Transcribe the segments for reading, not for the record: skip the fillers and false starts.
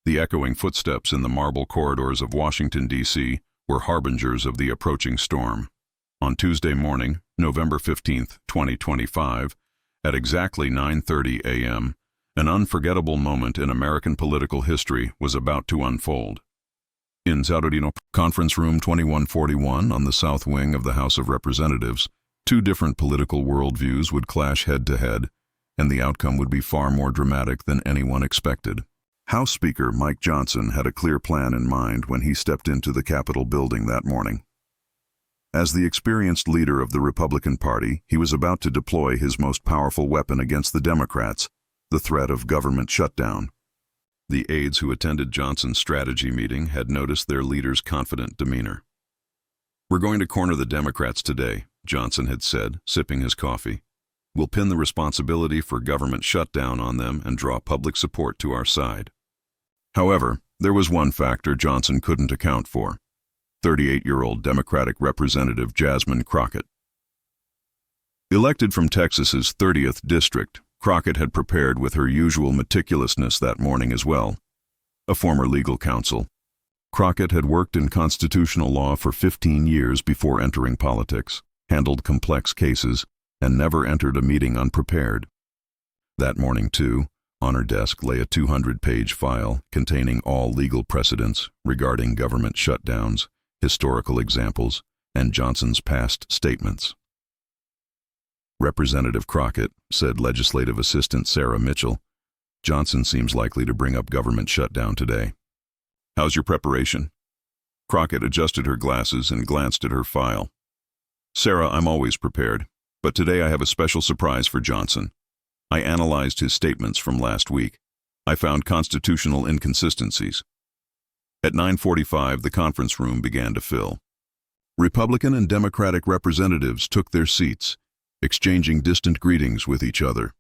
The echoing footsteps in the marble corridors of Washington, D.C. were harbingers of the approaching storm. On Tuesday morning, November 15, 2025, at exactly 9:30 a.m., an unforgettable moment in American political history was about to unfold. In Shutdown, Conference Room 2141 on the south wing of the House of Representatives, two different political worldviews would clash head-to-head, and the outcome would be far more dramatic than anyone expected. House Speaker Mike Johnson had a clear plan in mind when he stepped into the Capitol building that morning. As the experienced leader of the Republican Party, he was about to deploy his most powerful weapon against the Democrats, the threat of government shutdown. The aides who attended Johnson's strategy meeting had noticed their leader's confident demeanor. "We're going to corner the Democrats today," Johnson had said, sipping his coffee. "We'll pin the responsibility for government shutdown on them and draw public support to our side." However, there was one factor Johnson couldn't account for: 38-year-old Democratic Representative Jasmine Crockett. Elected from Texas's 30th District, Crockett had prepared with her usual meticulousness that morning as well. A former legal counsel, Crockett had worked in constitutional law for 15 years before entering politics, handled complex cases, and never entered a meeting unprepared. That morning, too, on her desk lay a 200-page file containing all legal precedents regarding government shutdowns, historical examples, and Johnson's past statements. "Representative Crockett," said Legislative Assistant Sarah Mitchell, "Johnson seems likely to bring up government shutdown today. How's your preparation?" Crockett adjusted her glasses and glanced at her file. "Sarah, I'm always prepared, but today I have a special surprise for Johnson. I analyzed his statements from last week. I found constitutional inconsistencies." At 9:45, the conference room began to fill. Republican and Democratic representatives took their seats, exchanging distant greetings with each other.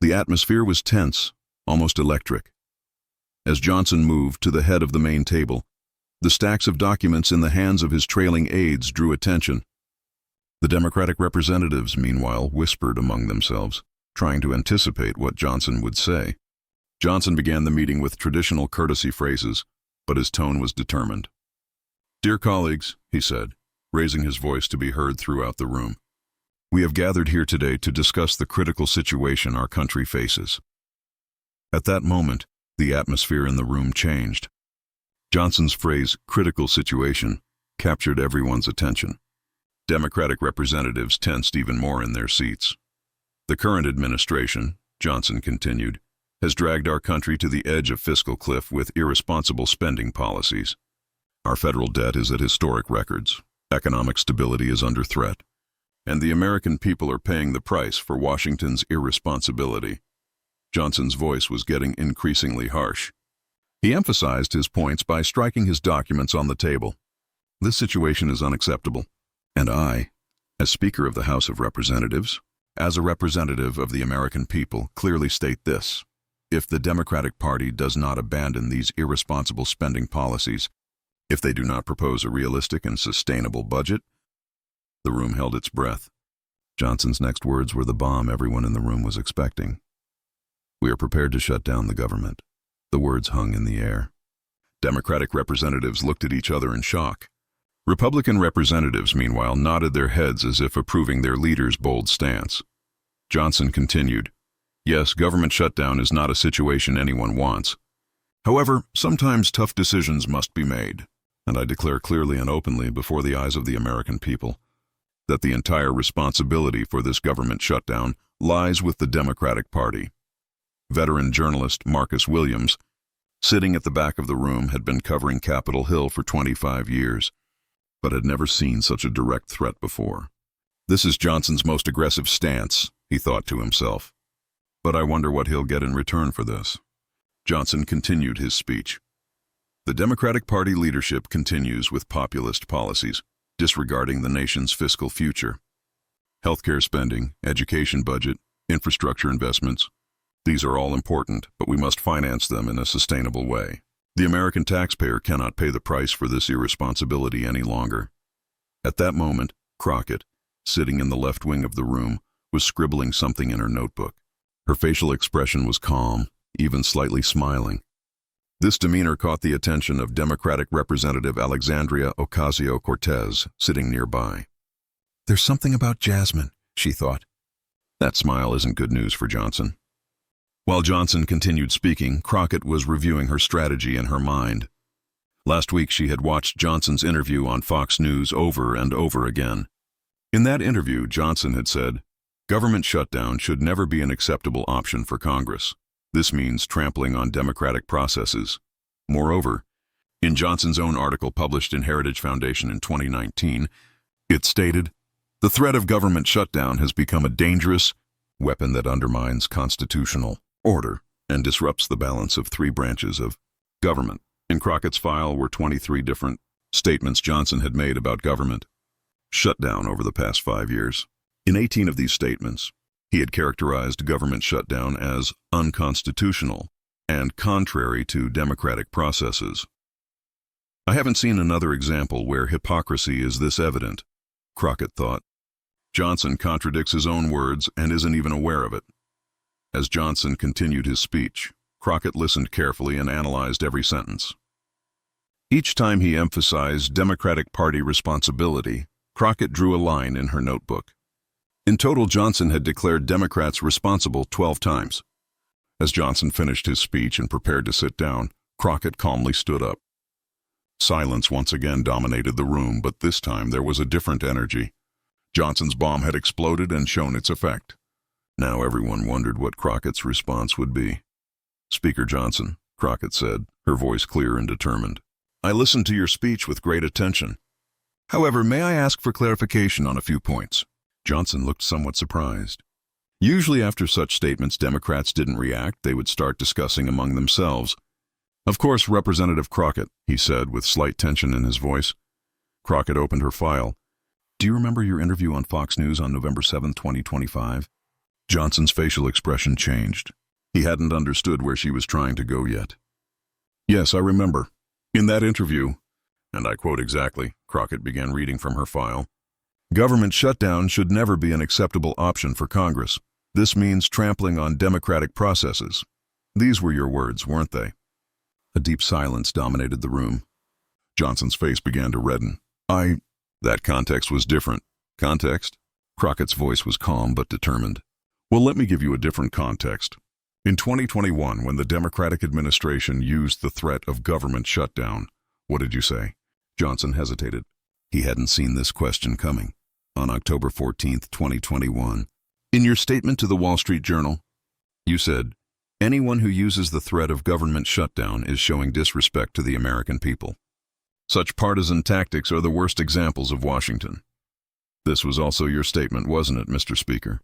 The atmosphere was tense, almost electric. As Johnson moved to the head of the main table, the stacks of documents in the hands of his trailing aides drew attention. The Democratic representatives, meanwhile, whispered among themselves, trying to anticipate what Johnson would say. Johnson began the meeting with traditional courtesy phrases, but his tone was determined. "Dear colleagues," he said, raising his voice to be heard throughout the room, "we have gathered here today to discuss the critical situation our country faces." At that moment, the atmosphere in the room changed. Johnson's phrase, "critical situation," captured everyone's attention. Democratic representatives tensed even more in their seats. "The current administration," Johnson continued, "has dragged our country to the edge of fiscal cliff with irresponsible spending policies. Our federal debt is at historic records. Economic stability is under threat. And the American people are paying the price for Washington's irresponsibility." Johnson's voice was getting increasingly harsh. He emphasized his points by striking his documents on the table. "This situation is unacceptable. And I, as Speaker of the House of Representatives, as a representative of the American people, clearly state this: if the Democratic Party does not abandon these irresponsible spending policies, if they do not propose a realistic and sustainable budget—" The room held its breath. Johnson's next words were the bomb everyone in the room was expecting. "We are prepared to shut down the government." The words hung in the air. Democratic representatives looked at each other in shock. Republican representatives, meanwhile, nodded their heads as if approving their leader's bold stance. Johnson continued, "Yes, government shutdown is not a situation anyone wants. However, sometimes tough decisions must be made, and I declare clearly and openly before the eyes of the American people that the entire responsibility for this government shutdown lies with the Democratic Party." Veteran journalist Marcus Williams, sitting at the back of the room, had been covering Capitol Hill for 25 years, but had never seen such a direct threat before. "This is Johnson's most aggressive stance," he thought to himself. "But I wonder what he'll get in return for this." Johnson continued his speech. "The Democratic Party leadership continues with populist policies, disregarding the nation's fiscal future. Healthcare spending, education budget, infrastructure investments, these are all important, but we must finance them in a sustainable way. The American taxpayer cannot pay the price for this irresponsibility any longer." At that moment, Crockett, sitting in the left wing of the room, was scribbling something in her notebook. Her facial expression was calm, even slightly smiling. This demeanor caught the attention of Democratic Representative Alexandria Ocasio-Cortez, sitting nearby. "There's something about Jasmine," she thought. That smile isn't good news for Johnson. While Johnson continued speaking, Crockett was reviewing her strategy in her mind. Last week she had watched Johnson's interview on Fox News over and over again. In that interview, Johnson had said, "Government shutdown should never be an acceptable option for Congress. This means trampling on democratic processes." Moreover, in Johnson's own article published in Heritage Foundation in 2019, it stated, "The threat of government shutdown has become a dangerous weapon that undermines constitutional order and disrupts the balance of three branches of government." In Crockett's file were 23 different statements Johnson had made about government shutdown over the past 5 years. In 18 of these statements, he had characterized government shutdown as unconstitutional and contrary to democratic processes. "I haven't seen another example where hypocrisy is this evident," Crockett thought. Johnson contradicts his own words and isn't even aware of it. As Johnson continued his speech, Crockett listened carefully and analyzed every sentence. Each time he emphasized Democratic Party responsibility, Crockett drew a line in her notebook. In total, Johnson had declared Democrats responsible 12 times. As Johnson finished his speech and prepared to sit down, Crockett calmly stood up. Silence once again dominated the room, but this time there was a different energy. Johnson's bomb had exploded and shown its effect. Now everyone wondered what Crockett's response would be. "Speaker Johnson," Crockett said, her voice clear and determined, "I listened to your speech with great attention. However, may I ask for clarification on a few points?" Johnson looked somewhat surprised. Usually after such statements, Democrats didn't react. They would start discussing among themselves. "Of course, Representative Crockett," he said with slight tension in his voice. Crockett opened her file. "Do you remember your interview on Fox News on November 7, 2025? Johnson's facial expression changed. He hadn't understood where she was trying to go yet. "Yes, I remember. In that interview," and I quote exactly, Crockett began reading from her file, "Government shutdown should never be an acceptable option for Congress. This means trampling on democratic processes." These were your words, weren't they? A deep silence dominated the room. Johnson's face began to redden. That context was different." "Context?" Crockett's voice was calm but determined. "Well, let me give you a different context. In 2021, when the Democratic administration used the threat of government shutdown, what did you say?" Johnson hesitated. He hadn't seen this question coming. On October 14, 2021, in your statement to the Wall Street Journal, you said, "Anyone who uses the threat of government shutdown is showing disrespect to the American people. Such partisan tactics are the worst examples of Washington." This was also your statement, wasn't it, Mr. Speaker?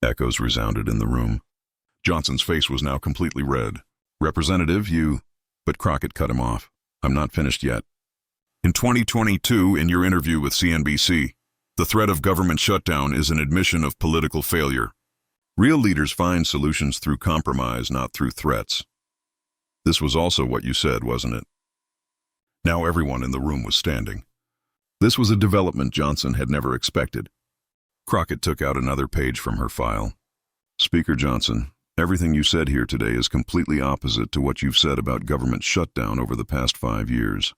Echoes resounded in the room. Johnson's face was now completely red. "Representative, you—" But Crockett cut him off. "I'm not finished yet. In 2022, in your interview with CNBC, the threat of government shutdown is an admission of political failure. Real leaders find solutions through compromise, not through threats. This was also what you said, wasn't it?" Now everyone in the room was standing. This was a development Johnson had never expected. Crockett took out another page from her file. "Speaker Johnson, everything you said here today is completely opposite to what you've said about government shutdown over the past 5 years.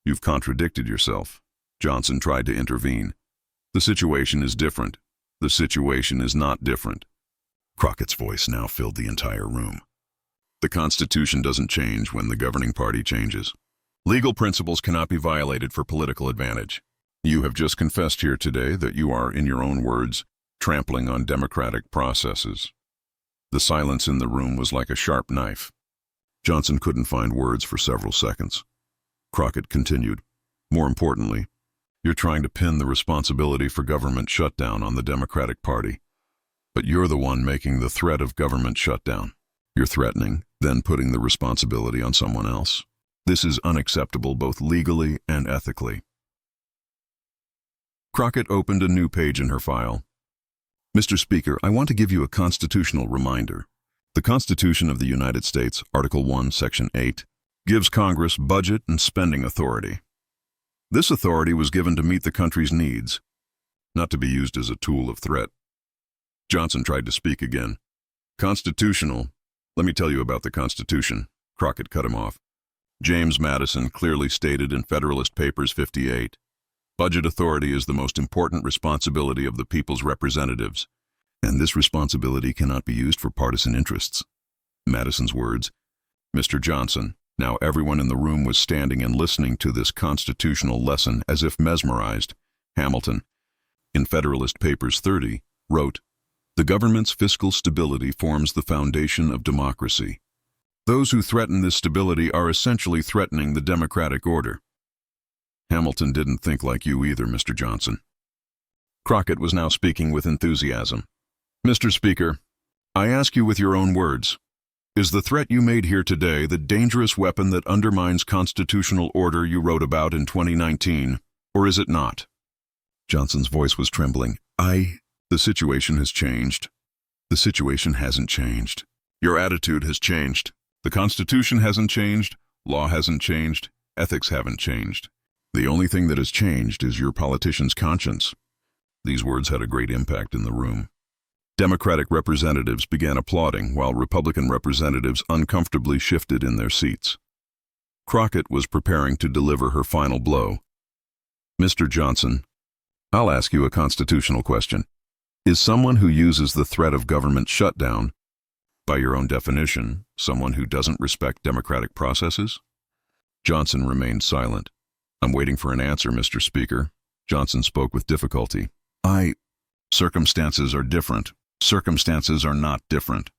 You've contradicted yourself." Johnson tried to intervene. "The situation is different. The situation is not different." Crockett's voice now filled the entire room. "The Constitution doesn't change when the governing party changes. Legal principles cannot be violated for political advantage. You have just confessed here today that you are, in your own words, trampling on democratic processes." The silence in the room was like a sharp knife. Johnson couldn't find words for several seconds. Crockett continued, "More importantly, you're trying to pin the responsibility for government shutdown on the Democratic Party. But you're the one making the threat of government shutdown. You're threatening, then putting the responsibility on someone else. This is unacceptable both legally and ethically." Crockett opened a new page in her file. "Mr. Speaker, I want to give you a constitutional reminder. The Constitution of the United States, Article 1, Section 8, gives Congress budget and spending authority. This authority was given to meet the country's needs, not to be used as a tool of threat." Johnson tried to speak again. "Constitutional. Let me tell you about the Constitution," Crockett cut him off. James Madison clearly stated in Federalist Papers 58, "Budget authority is the most important responsibility of the people's representatives, and this responsibility cannot be used for partisan interests." Madison's words. Mr. Johnson, now everyone in the room was standing and listening to this constitutional lesson as if mesmerized. Hamilton, in Federalist Papers 30, wrote, "The government's fiscal stability forms the foundation of democracy. Those who threaten this stability are essentially threatening the democratic order." Hamilton didn't think like you either, Mr. Johnson. Crockett was now speaking with enthusiasm. "Mr. Speaker, I ask you with your own words, is the threat you made here today the dangerous weapon that undermines constitutional order you wrote about in 2019, or is it not?" Johnson's voice was trembling. The situation has changed. The situation hasn't changed. Your attitude has changed. The Constitution hasn't changed, law hasn't changed, ethics haven't changed. The only thing that has changed is your politician's conscience. These words had a great impact in the room. Democratic representatives began applauding while Republican representatives uncomfortably shifted in their seats. Crockett was preparing to deliver her final blow. "Mr. Johnson, I'll ask you a constitutional question. Is someone who uses the threat of government shutdown, by your own definition, someone who doesn't respect democratic processes?" Johnson remained silent. "I'm waiting for an answer, Mr. Speaker." Johnson spoke with difficulty. Circumstances are different. Circumstances are not different.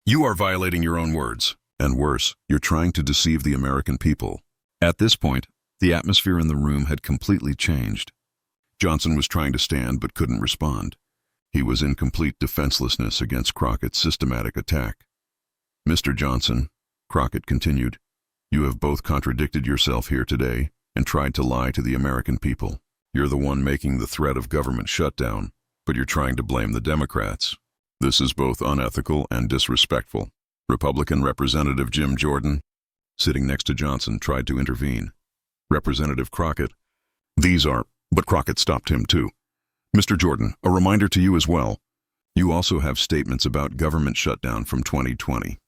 You are violating your own words. And worse, you're trying to deceive the American people." At this point, the atmosphere in the room had completely changed. Johnson was trying to stand but couldn't respond. He was in complete defenselessness against Crockett's systematic attack. "Mr. Johnson," Crockett continued, "you have both contradicted yourself here today and tried to lie to the American people. You're the one making the threat of government shutdown, but you're trying to blame the Democrats. This is both unethical and disrespectful." Republican Representative Jim Jordan, sitting next to Johnson, tried to intervene. Representative Crockett, but Crockett stopped him too. "Mr. Jordan, a reminder to you as well. You also have statements about government shutdown from 2020.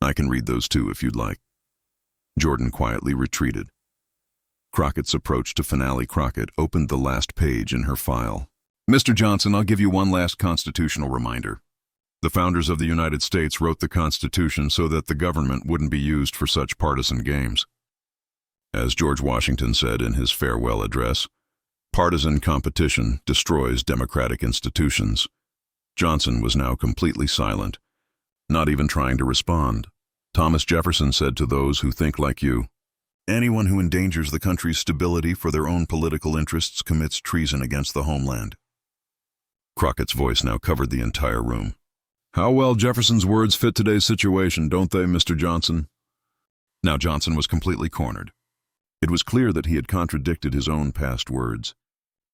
I can read those too if you'd like." Jordan quietly retreated. Crockett's approach to finale. Crockett opened the last page in her file. "Mr. Johnson, I'll give you one last constitutional reminder. The founders of the United States wrote the Constitution so that the government wouldn't be used for such partisan games. As George Washington said in his farewell address, partisan competition destroys democratic institutions." Johnson was now completely silent, not even trying to respond. Thomas Jefferson said to those who think like you, "Anyone who endangers the country's stability for their own political interests commits treason against the homeland." Crockett's voice now covered the entire room. "How well Jefferson's words fit today's situation, don't they, Mr. Johnson?" Now Johnson was completely cornered. It was clear that he had contradicted his own past words,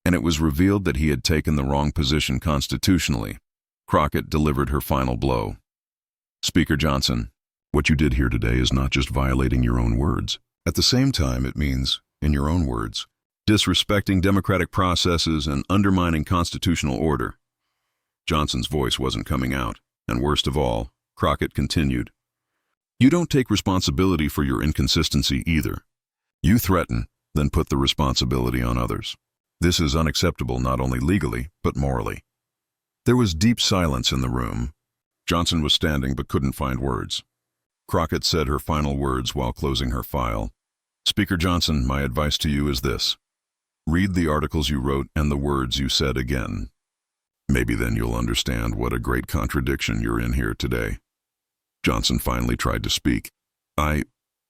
and it was revealed that he had taken the wrong position constitutionally. Crockett delivered her final blow. "Speaker Johnson, what you did here today is not just violating your own words. At the same time, it means, in your own words, disrespecting democratic processes and undermining constitutional order." Johnson's voice wasn't coming out, and worst of all, Crockett continued, "You don't take responsibility for your inconsistency either. You threaten, then put the responsibility on others. This is unacceptable not only legally, but morally." There was deep silence in the room. Johnson was standing but couldn't find words. Crockett said her final words while closing her file. "Speaker Johnson, my advice to you is this. Read the articles you wrote and the words you said again. Maybe then you'll understand what a great contradiction you're in here today." Johnson finally tried to speak.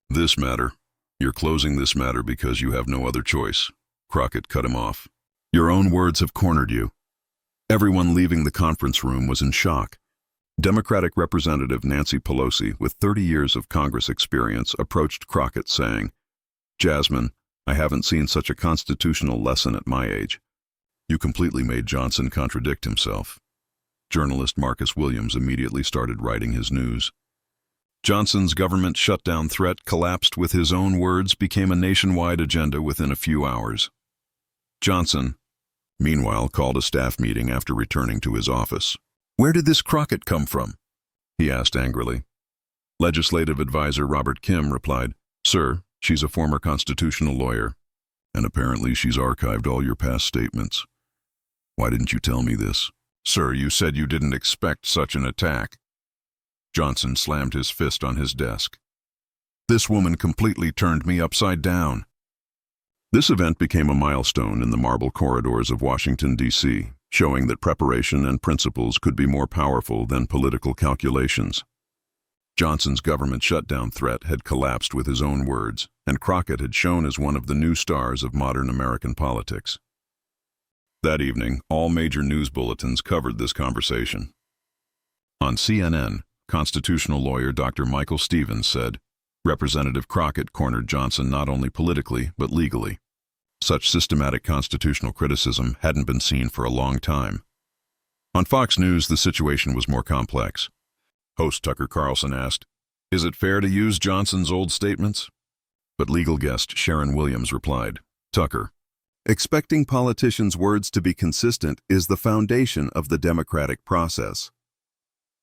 This matter. You're closing this matter because you have no other choice." Crockett cut him off. "Your own words have cornered you." Everyone leaving the conference room was in shock. Democratic Representative Nancy Pelosi, with 30 years of Congress experience, approached Crockett saying, "Jasmine, I haven't seen such a constitutional lesson at my age." You completely made Johnson contradict himself. Journalist Marcus Williams immediately started writing his news. Johnson's government shutdown threat collapsed with his own words, became a nationwide agenda within a few hours. Johnson, meanwhile, called a staff meeting after returning to his office. "Where did this Crockett come from?" he asked angrily. Legislative Advisor Robert Kim replied, "Sir, she's a former constitutional lawyer, and apparently she's archived all your past statements. Why didn't you tell me this?" "Sir, you said you didn't expect such an attack." Johnson slammed his fist on his desk. "This woman completely turned me upside down." This event became a milestone in the marble corridors of Washington, D.C., showing that preparation and principles could be more powerful than political calculations. Johnson's government shutdown threat had collapsed with his own words, and Crockett had shone as one of the new stars of modern American politics. That evening, all major news bulletins covered this conversation. On CNN, constitutional lawyer Dr. Michael Stevens said, "Representative Crockett cornered Johnson not only politically, but legally. Such systematic constitutional criticism hadn't been seen for a long time." On Fox News, the situation was more complex. Host Tucker Carlson asked, "Is it fair to use Johnson's old statements?" But legal guest Sharon Williams replied, "Tucker, expecting politicians' words to be consistent is the foundation of the democratic process."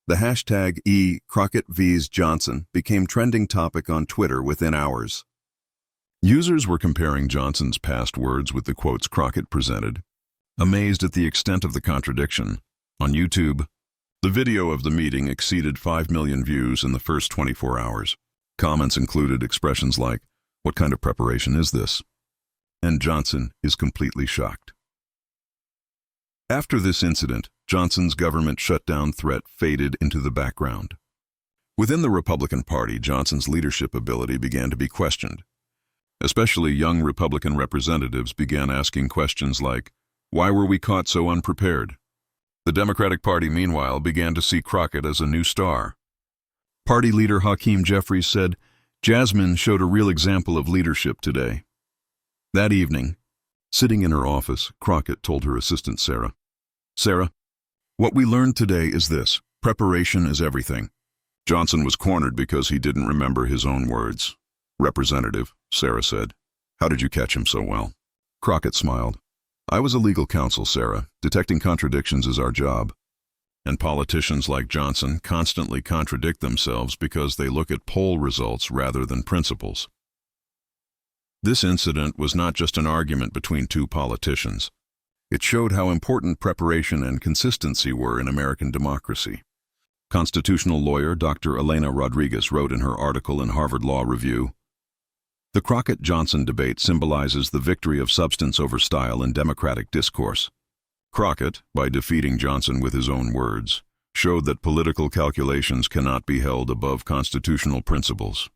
The hashtag #Crockett vs. Johnson became trending topic on Twitter within hours. Users were comparing Johnson's past words with the quotes Crockett presented, amazed at the extent of the contradiction. On YouTube, the video of the meeting exceeded 5 million views in the first 24 hours. Comments included expressions like, "What kind of preparation is this?" and "Johnson is completely shocked." After this incident, Johnson's government shutdown threat faded into the background. Within the Republican Party, Johnson's leadership ability began to be questioned. Especially young Republican representatives began asking questions like, "Why were we caught so unprepared?" The Democratic Party, meanwhile, began to see Crockett as a new star. Party leader Hakeem Jeffries said, "Jasmine showed a real example of leadership today." That evening, sitting in her office, Crockett told her assistant Sarah, "Sarah, what we learned today is this: preparation is everything." Johnson was cornered because he didn't remember his own words. "Representative," Sarah said, "how did you catch him so well?" Crockett smiled. "I was a legal counsel, Sarah. Detecting contradictions is our job." And politicians like Johnson constantly contradict themselves because they look at poll results rather than principles. This incident was not just an argument between two politicians. It showed how important preparation and consistency were in American democracy. Constitutional lawyer Dr. Elena Rodriguez wrote in her article in Harvard Law Review, "The Crockett-Johnson debate symbolizes the victory of substance over style in democratic discourse. Crockett, by defeating Johnson with his own words, showed that political calculations cannot be held above constitutional principles."